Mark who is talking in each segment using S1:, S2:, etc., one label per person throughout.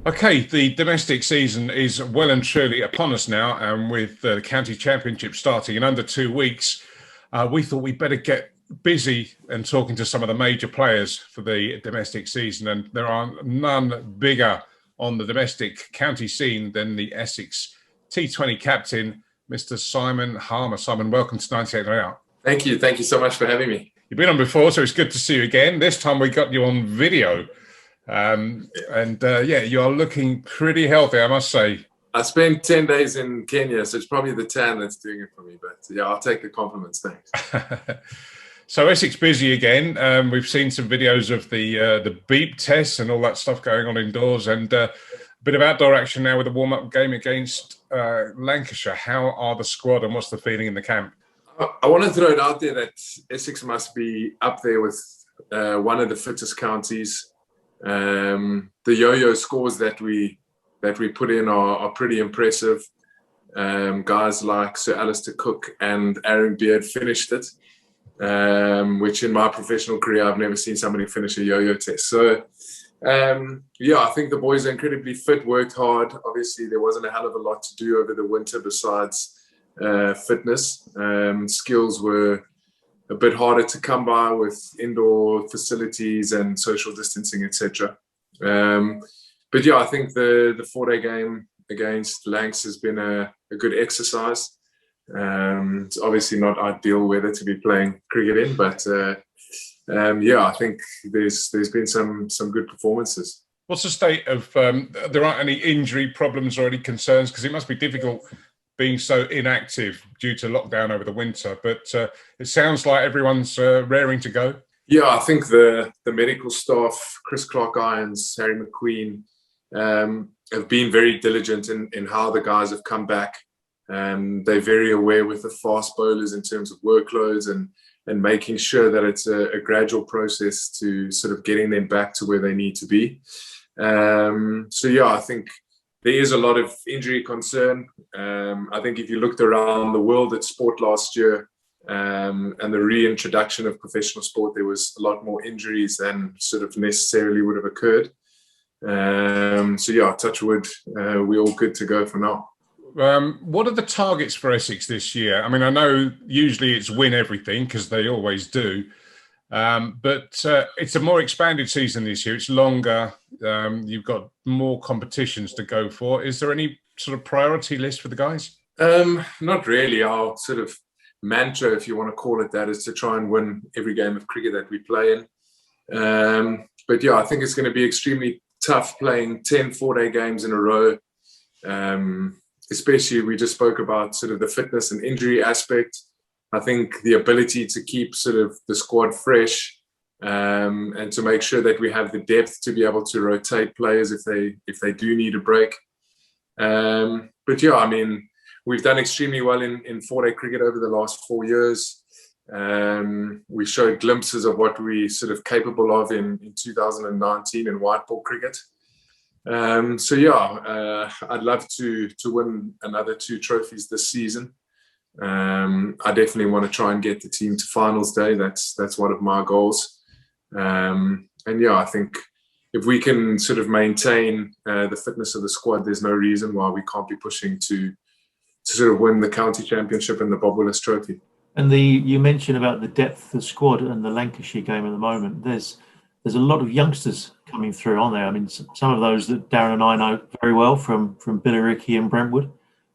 S1: Okay, the domestic season is well and truly upon us now, and with the county championship starting in under 2 weeks, we thought we'd better get busy and talking to some of the major players for the domestic season. And there are none bigger on the domestic county scene than the Essex T20 captain, Mr. Simon Harmer. Simon, welcome to 98 Out.
S2: Thank you. Thank you so much for having me.
S1: You've been on before, so it's good to see you again. This time we got you on video. Yeah, you are looking pretty healthy, I must say.
S2: I spent 10 days in Kenya, so it's probably the tan that's doing it for me. But yeah, I'll take the compliments. Thanks.
S1: So Essex busy again. We've seen some videos of the beep tests and all that stuff going on indoors, and a bit of outdoor action now with a warm-up game against Lancashire. How are the squad, and what's the feeling in the camp?
S2: I want to throw it out there that Essex must be up there with one of the fittest counties. The yo-yo scores that we put in are pretty impressive. Guys like Sir Alistair Cook and Aaron Beard finished it, which in my professional career I've never seen somebody finish a yo-yo test. So yeah, I think the boys are incredibly fit, worked hard. Obviously there wasn't a hell of a lot to do over the winter besides fitness. Skills were a bit harder to come by with indoor facilities and social distancing, etc. But yeah, I think the 4-day game against Lancs has been a good exercise. It's obviously not ideal weather to be playing cricket in, but yeah, I think there's been some good performances.
S1: What's the state of? There aren't any injury problems or any concerns, because it must be difficult being so inactive due to lockdown over the winter, but it sounds like everyone's raring to go.
S2: Yeah, I think the medical staff, Chris Clark-Irons, Harry McQueen, have been very diligent in how the guys have come back. They're very aware with the fast bowlers in terms of workloads and making sure that it's a gradual process to sort of getting them back to where they need to be. So yeah, I think there is a lot of injury concern. I think if you looked around the world at sport last year and the reintroduction of professional sport, there was a lot more injuries than sort of necessarily would have occurred. So yeah, touch wood, we're all good to go for now.
S1: What are the targets for Essex this year? I mean, I know usually it's win everything, because they always do. But it's a more expanded season this year. It's longer. You've got more competitions to go for. Is there any sort of priority list for the guys?
S2: Not really. Our sort of mantra, if you want to call it that, is to try and win every game of cricket that we play in. But yeah, I think it's going to be extremely tough playing 10 4-day games in a row. Especially, we just spoke about sort of the fitness and injury aspect. I think the ability to keep sort of the squad fresh and to make sure that we have the depth to be able to rotate players if they do need a break. But yeah, I mean, we've done extremely well in 4-day cricket over the last 4 years. We showed glimpses of what we're sort of capable of in 2019 in white ball cricket. So yeah, I'd love to win another 2 trophies this season. I definitely want to try and get the team to finals day. That's one of my goals. And yeah, I think if we can sort of maintain the fitness of the squad, there's no reason why we can't be pushing to sort of win the county championship and the Bob Willis Trophy.
S3: And you mentioned about the depth of the squad and the Lancashire game at the moment. There's a lot of youngsters coming through, aren't there? I mean, some of those that Darren and I know very well from Billericay and Brentwood.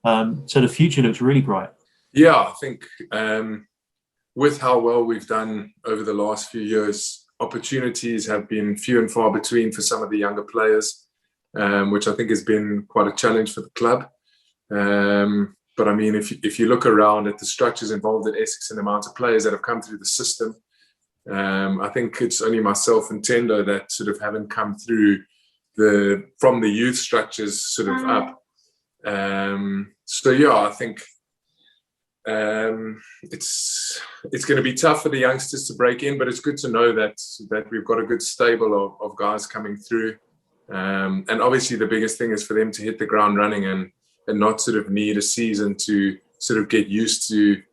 S3: So the future looks really bright.
S2: Yeah, I think with how well we've done over the last few years, opportunities have been few and far between for some of the younger players, which I think has been quite a challenge for the club. But I mean, if you look around at the structures involved at Essex and the amount of players that have come through the system, I think it's only myself and Tendo that sort of haven't come through from the youth structures sort of up. So yeah, I think it's going to be tough for the youngsters to break in, but it's good to know that we've got a good stable of guys coming through. And obviously the biggest thing is for them to hit the ground running and not sort of need a season to sort of get used to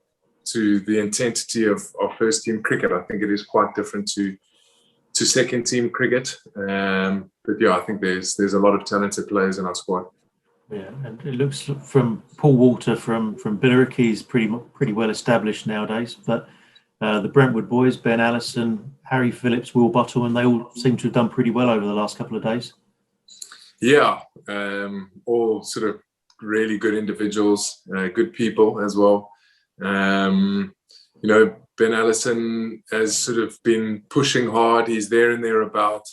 S2: the intensity of first team cricket. I think it is quite different to second team cricket. But yeah, I think there's a lot of talented players in our squad.
S3: Yeah, and it looks from Paul Walter from Billericay, he's pretty well established nowadays. But the Brentwood Boys, Ben Allison, Harry Phillips, Will Buttle, and they all seem to have done pretty well over the last couple of days.
S2: Yeah, all sort of really good individuals, good people as well. You know, Ben Allison has sort of been pushing hard. He's there and thereabout.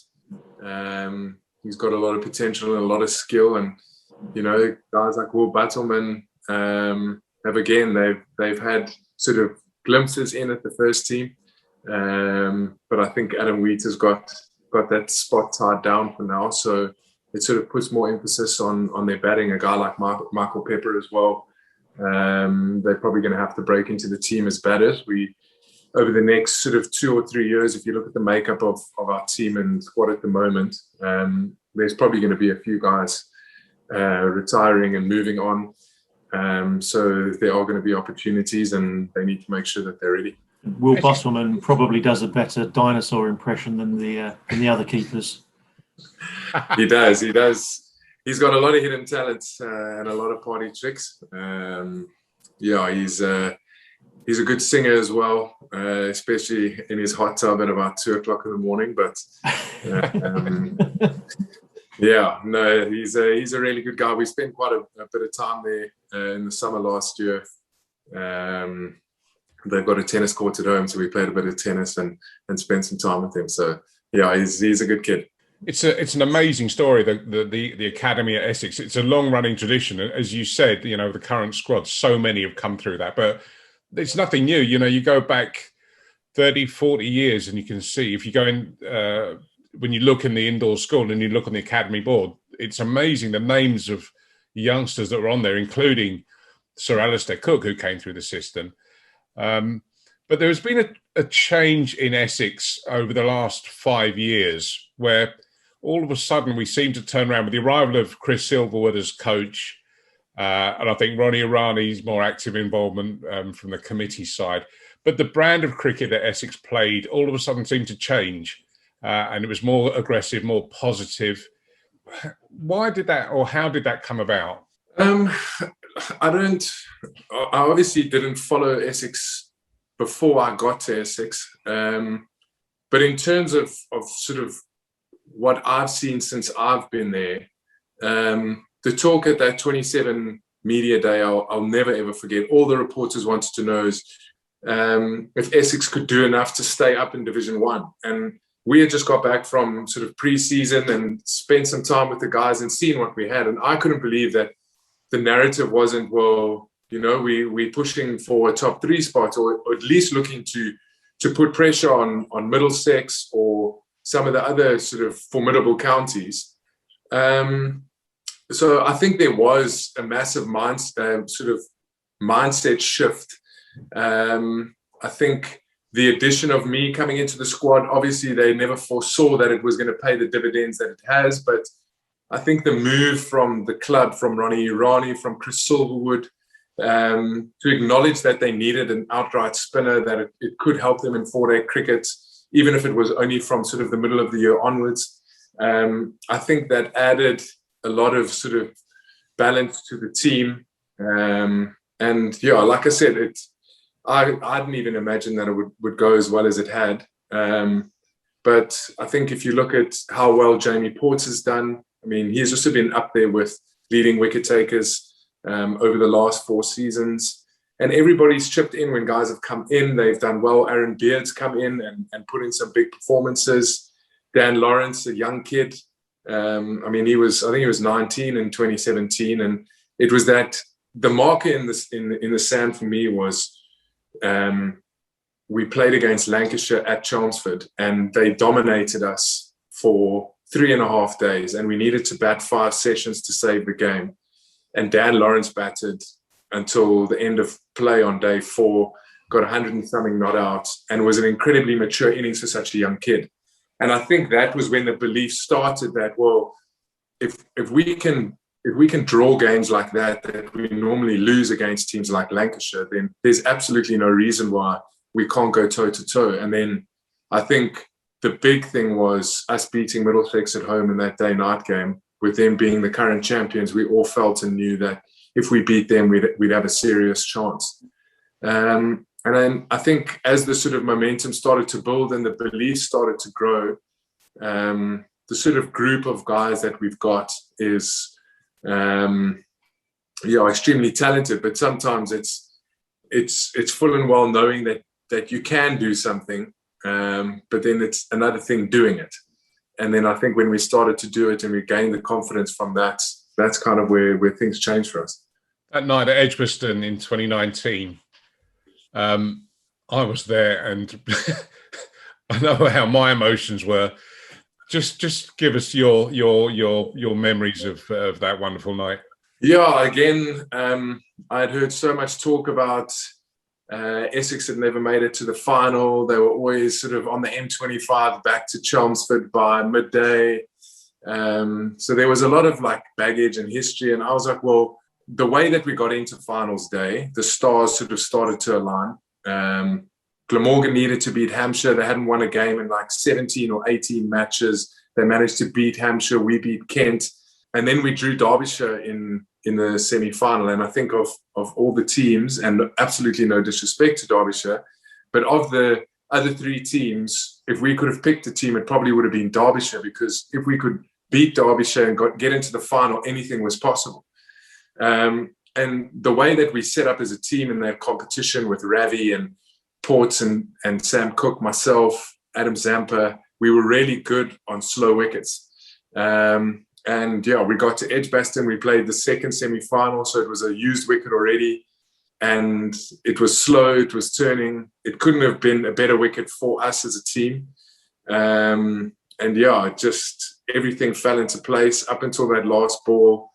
S2: He's got a lot of potential and a lot of skill. And, you know, guys like Will Battleman have, again, they've had sort of glimpses in at the first team. But I think Adam Wheat has got that spot tied down for now. So it sort of puts more emphasis on their batting. A guy like Michael Pepper as well. They're probably going to have to break into the team as batters. Over the next sort of 2 or 3 years, if you look at the makeup of our team and squad at the moment, there's probably going to be a few guys retiring and moving on. So there are going to be opportunities, and they need to make sure that they're ready.
S3: Will Busselman probably does a better dinosaur impression than the other keepers.
S2: He does. He's got a lot of hidden talents and a lot of party tricks. Yeah, he's a good singer as well, especially in his hot tub at about 2 o'clock in the morning. But yeah, no, he's a really good guy. We spent quite a bit of time there in the summer last year. They've got a tennis court at home, so we played a bit of tennis and spent some time with him. So yeah, he's a good kid.
S1: It's an amazing story, the academy at Essex. It's a long running tradition, as you said. You know, the current squad, so many have come through that, but it's nothing new. You know, you go back 30, 40 years, and you can see if you go in when you look in the indoor school and you look on the academy board, it's amazing the names of youngsters that were on there, including Sir Alistair Cook, who came through the system. But there has been a change in Essex over the last 5 years, where all of a sudden we seem to turn around with the arrival of Chris Silverwood as coach. And I think Ronny Irani's more active involvement from the committee side. But the brand of cricket that Essex played all of a sudden seemed to change. And it was more aggressive, more positive. Why did that, or how did that come about?
S2: I obviously didn't follow Essex before I got to Essex. But in terms of sort of what I've seen since I've been there, the talk at that 27 media day, I'll never ever forget. All the reporters wanted to know is if Essex could do enough to stay up in Division 1. And we had just got back from sort of pre-season and spent some time with the guys and seen what we had. And I couldn't believe that the narrative wasn't, well, you know, we're pushing for a top 3 spot, or at least looking to put pressure on Middlesex or some of the other sort of formidable counties. So I think there was a massive mindset shift. I think the addition of me coming into the squad, obviously they never foresaw that it was going to pay the dividends that it has. But I think the move from the club, from Ronny Hogg, from Chris Silverwood, to acknowledge that they needed an outright spinner, that it could help them in 4-day cricket, even if it was only from sort of the middle of the year onwards. I think that added a lot of sort of balance to the team. And yeah, like I said, I didn't even imagine that it would go as well as it had. But I think if you look at how well Jamie Ports has done, I mean, he's also been up there with leading wicket takers over the last 4 seasons. And everybody's chipped in when guys have come in. They've done well. Aaron Beard's come in and put in some big performances. Dan Lawrence, a young kid. I mean, I think he was 19 in 2017. And it was that the marker in the sand for me was we played against Lancashire at Chelmsford, and they dominated us for 3.5 days. And we needed to bat 5 sessions to save the game. And Dan Lawrence batted until the end of play on day 4, got 100 and something not out, and was an incredibly mature innings for such a young kid. And I think that was when the belief started that, well, if we can draw games like that we normally lose against teams like Lancashire, then there's absolutely no reason why we can't go toe to toe. And then I think the big thing was us beating Middlesex at home in that day-night game. With them being the current champions, we all felt and knew that if we beat them, we'd have a serious chance. And then I think as the sort of momentum started to build and the belief started to grow, the sort of group of guys that we've got is, extremely talented. But sometimes it's full and well knowing that you can do something, but then it's another thing doing it. And then I think when we started to do it and we gained the confidence from that, that's kind of where things changed for us.
S1: That night at Edgbaston in 2019, I was there, and I know how my emotions were. Just give us your memories of that wonderful night.
S2: Yeah, again, I'd heard so much talk about Essex had never made it to the final. They were always sort of on the M25 back to Chelmsford by midday. So there was a lot of like baggage and history. And I was like, well, the way that we got into finals day, the stars sort of started to align. Glamorgan needed to beat Hampshire. They hadn't won a game in like 17 or 18 matches. They managed to beat Hampshire. We beat Kent. And then we drew Derbyshire in the semi-final. And I think of all the teams, and absolutely no disrespect to Derbyshire, but of the other three teams, if we could have picked a team, it probably would have been Derbyshire, because if we could beat Derbyshire and get into the final, anything was possible. And the way that we set up as a team in that competition with Ravi and Ports and Sam Cook, myself, Adam Zampa, we were really good on slow wickets. And yeah, we got to Edgbaston. We played the second semi-final, so it was a used wicket already. And it was slow, it was turning. It couldn't have been a better wicket for us as a team. And yeah, just everything fell into place up until that last ball.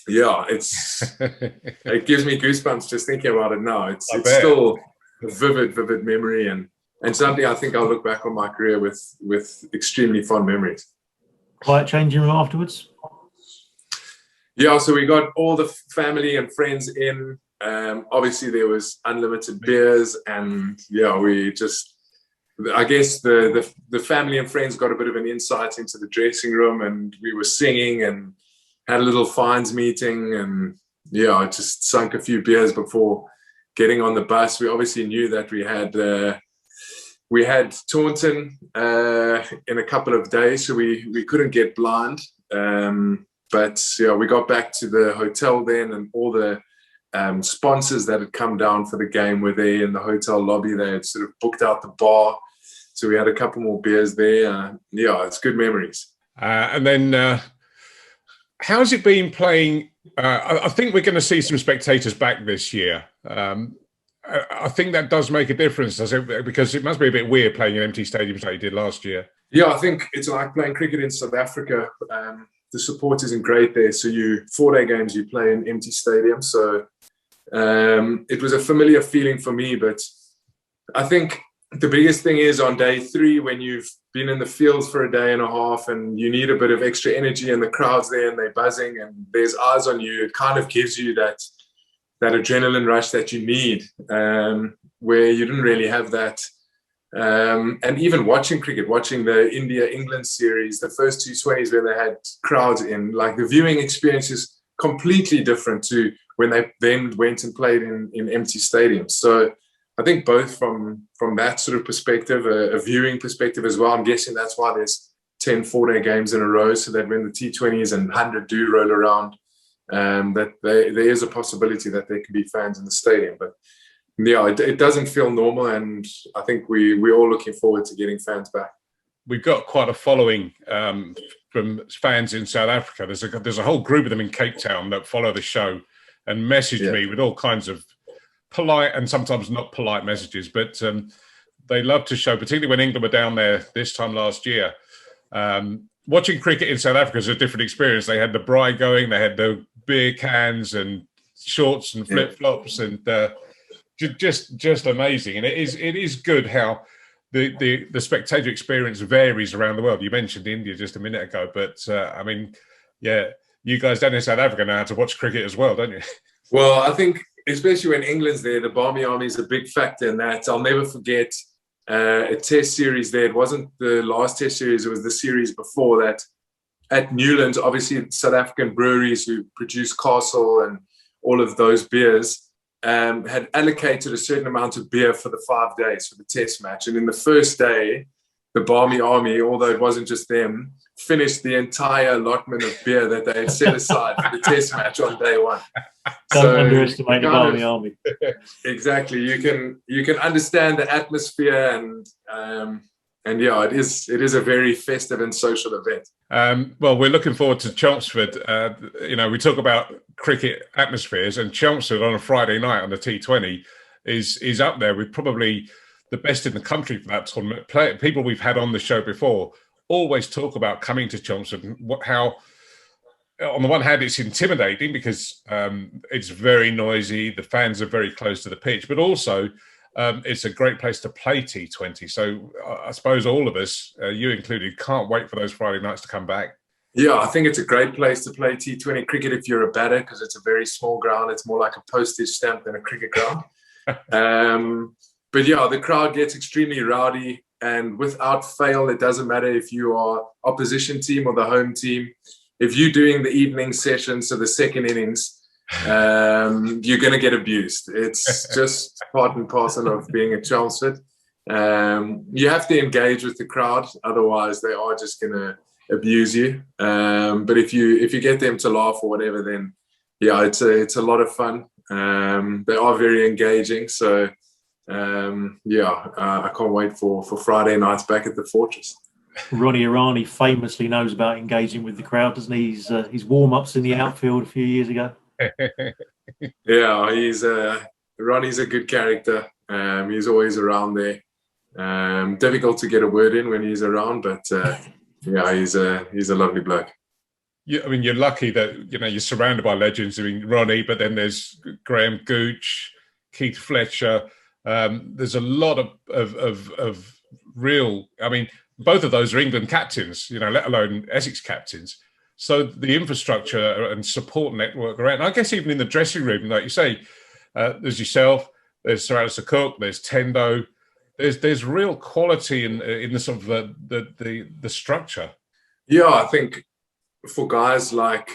S2: Yeah, it gives me goosebumps just thinking about it now. It's still a vivid memory, and something I think I'll look back on my career with extremely fond memories.
S3: Quiet changing room afterwards?
S2: Yeah, so we got all the family and friends in. Obviously, there was unlimited beers, and yeah, I guess the family and friends got a bit of an insight into the dressing room, and we were singing and had a little fines meeting, and yeah, I just sunk a few beers before getting on the bus. We obviously knew that we had Taunton in a couple of days, so we couldn't get blind. But yeah, we got back to the hotel then, and all the sponsors that had come down for the game were there in the hotel lobby. They had sort of booked out the bar, so we had a couple more beers there. Yeah, it's good memories.
S1: And then how's it been playing? I think we're going to see some spectators back this year. I think that does make a difference, does it? Because it must be a bit weird playing in empty stadiums like you did last year.
S2: Yeah, I think it's like playing cricket in South Africa. The support isn't great there. So 4-day games, you play in empty stadiums. So it was a familiar feeling for me. But I think the biggest thing is on day 3, when you've been in the fields for a day and a half and you need a bit of extra energy, and the crowd's there and they're buzzing and there's eyes on you, it kind of gives you that adrenaline rush that you need, where you didn't really have that. And even watching cricket, watching the India-England series, the first 220s where they had crowds in, like the viewing experience is completely different to when they then went and played in empty stadiums. So I think both from that sort of perspective, a viewing perspective as well, I'm guessing that's why there's 10 4-day games in a row, so that when the T20s and 100 do roll around, that there is a possibility that there can be fans in the stadium. But yeah, it doesn't feel normal, and I think we're all looking forward to getting fans back.
S1: We've got quite a following from fans in South Africa. There's a whole group of them in Cape Town that follow the show and message me with all kinds of polite and sometimes not polite messages, but they love to show, particularly when England were down there this time last year. Watching cricket in South Africa is a different experience. They had the braai going, they had the beer cans and shorts and flip-flops, and just amazing. And it is good how the spectator experience varies around the world. You mentioned India just a minute ago, but I mean, yeah, you guys down in South Africa know how to watch cricket as well, don't you?
S2: Well, I think especially when England's there, the Barmy Army is a big factor in that. I'll never forget a test series there. It wasn't the last test series, it was the series before that at Newlands. Obviously, South African breweries who produce Castle and all of those beers had allocated a certain amount of beer for the 5 days for the test match. And in the first day, the Barmy Army, although it wasn't just them, finished the entire allotment of beer that they had set aside for the test match on day one.
S3: Don't underestimate the Barmy Army.
S2: Exactly. You can understand the atmosphere and yeah, it is a very festive and social event.
S1: Well, we're looking forward to Chelmsford. We talk about cricket atmospheres, and Chelmsford on a Friday night on the T20 is up there with probably the best in the country for that tournament. People we've had on the show before always talk about coming to Chelmsford and how, on the one hand, it's intimidating because it's very noisy. The fans are very close to the pitch, but also it's a great place to play T20. So I suppose all of us, you included, can't wait for those Friday nights to come back.
S2: Yeah, I think it's a great place to play T20 cricket if you're a batter, because it's a very small ground. It's more like a postage stamp than a cricket ground. But yeah, the crowd gets extremely rowdy, and without fail, it doesn't matter if you are opposition team or the home team. If you're doing the evening session, so the second innings, you're going to get abused. It's just part and parcel of being at Chelmsford. You have to engage with the crowd, otherwise they are just going to abuse you. But if you get them to laugh or whatever, then yeah, it's a lot of fun. They are very engaging, so I can't wait for Friday nights back at the Fortress.
S3: Ronny Hogg famously knows about engaging with the crowd, doesn't he? His warm-ups in the outfield a few years ago.
S2: Yeah, Ronnie's a good character. He's always around there. Difficult to get a word in when he's around, but yeah, he's a lovely bloke.
S1: Yeah, I mean, you're lucky that you're surrounded by legends. I mean, Ronnie, but then there's Graham Gooch, Keith Fletcher. There's a lot of real. I mean, both of those are England captains, let alone Essex captains. So the infrastructure and support network around, I guess even in the dressing room, like you say, there's yourself, there's Sir Alistair Cook, there's Tendo. There's real quality in the sort of the structure. Yeah,
S2: I think for guys like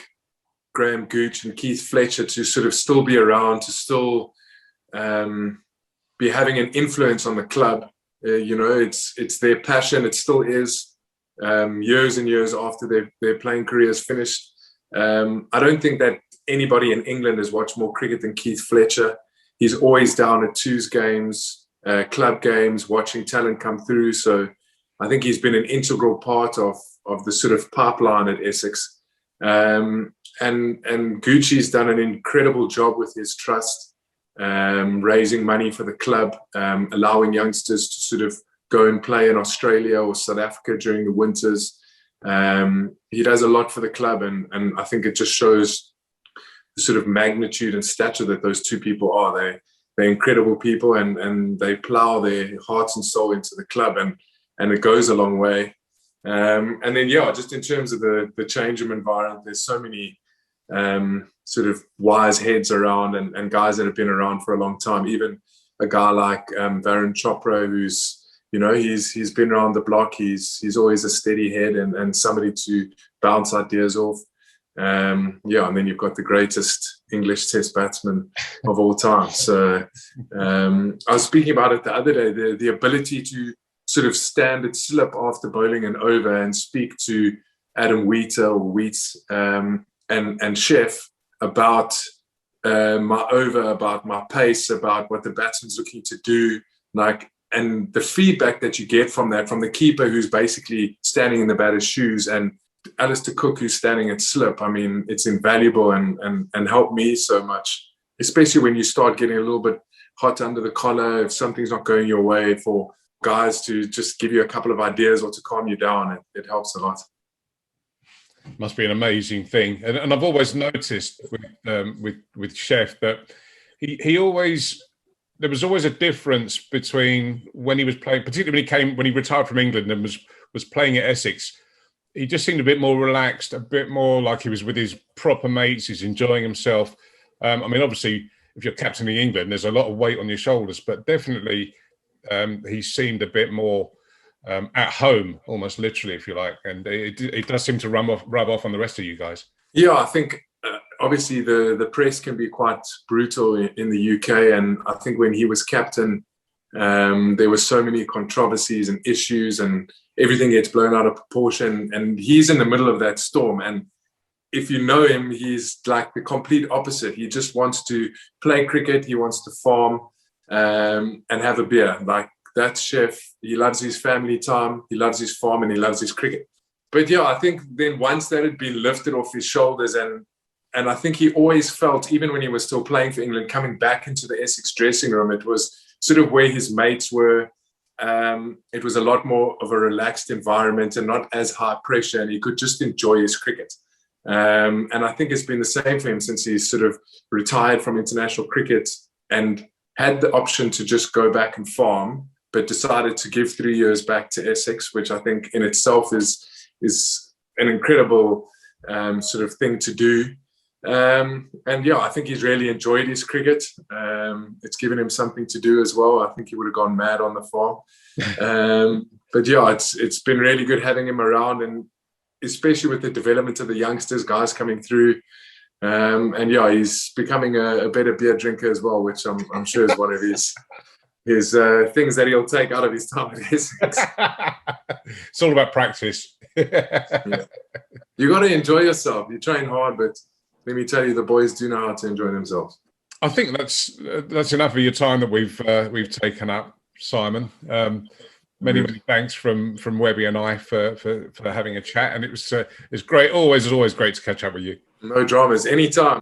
S2: Graham Gooch and Keith Fletcher to sort of still be around, to still be having an influence on the club, it's their passion. It still is. Years and years after their playing careers finished. I don't think that anybody in England has watched more cricket than Keith Fletcher. He's always down at Twos games, club games, watching talent come through. So I think he's been an integral part of the sort of pipeline at Essex. And Gucci's done an incredible job with his trust, raising money for the club, allowing youngsters to sort of go and play in Australia or South Africa during the winters. He does a lot for the club, and I think it just shows the sort of magnitude and stature that those two people are. They're incredible people, and they plow their hearts and soul into the club, and it goes a long way. And then, just in terms of the change of environment, there's so many sort of wise heads around and guys that have been around for a long time. Even a guy like Varun Chopra, who's he's been around the block. He's always a steady head and somebody to bounce ideas off. And then you've got the greatest English Test batsman of all time. So I was speaking about it the other day, the ability to sort of stand at slip after bowling an over and speak to Adam Wheater or Wheats and Chef about my over, about my pace, about what the batsman's looking to do, and the feedback that you get from that, from the keeper who's basically standing in the batter's shoes, and Alistair Cook who's standing at slip. I mean, it's invaluable and helped me so much, especially when you start getting a little bit hot under the collar, if something's not going your way, for guys to just give you a couple of ideas or to calm you down. It helps a lot.
S1: Must be an amazing thing. And I've always noticed with Chef that he always... There was always a difference between when he was playing, particularly when he retired from England and was playing at Essex. He just seemed a bit more relaxed, a bit more like he was with his proper mates. He's enjoying himself. I mean, obviously, if you're captaining England, there's a lot of weight on your shoulders, but definitely he seemed a bit more at home, almost literally, if you like, and it does seem to rub off on the rest of you guys.
S2: Yeah, I think obviously the press can be quite brutal in the UK, and I think when he was captain, there were so many controversies and issues, and everything gets blown out of proportion, and he's in the middle of that storm. And if you know him, he's like the complete opposite. He just wants to play cricket, he wants to farm and have a beer. Like that chef, he loves his family time, he loves his farm, and he loves his cricket. But yeah, I think then once that had been lifted off his shoulders, and I think he always felt, even when he was still playing for England, coming back into the Essex dressing room, it was sort of where his mates were. It was a lot more of a relaxed environment and not as high pressure, and he could just enjoy his cricket. And I think it's been the same for him since he's sort of retired from international cricket and had the option to just go back and farm, but decided to give 3 years back to Essex, which I think in itself is an incredible sort of thing to do. And yeah, I think he's really enjoyed his cricket. It's given him something to do as well. I think he would have gone mad on the farm. But yeah, it's been really good having him around, and especially with the development of the youngsters, guys coming through. And yeah, he's becoming a better beer drinker as well, which I'm sure is one of his things that he'll take out of his time at Essex.
S1: It's all about practice.
S2: Yeah. You got to enjoy yourself. You train hard, but let me tell you, the boys do know how to enjoy themselves.
S1: I think that's enough of your time that we've taken up, Simon. Many thanks from Webby and I for having a chat, and it's great. Always great to catch up with you.
S2: No dramas, anytime.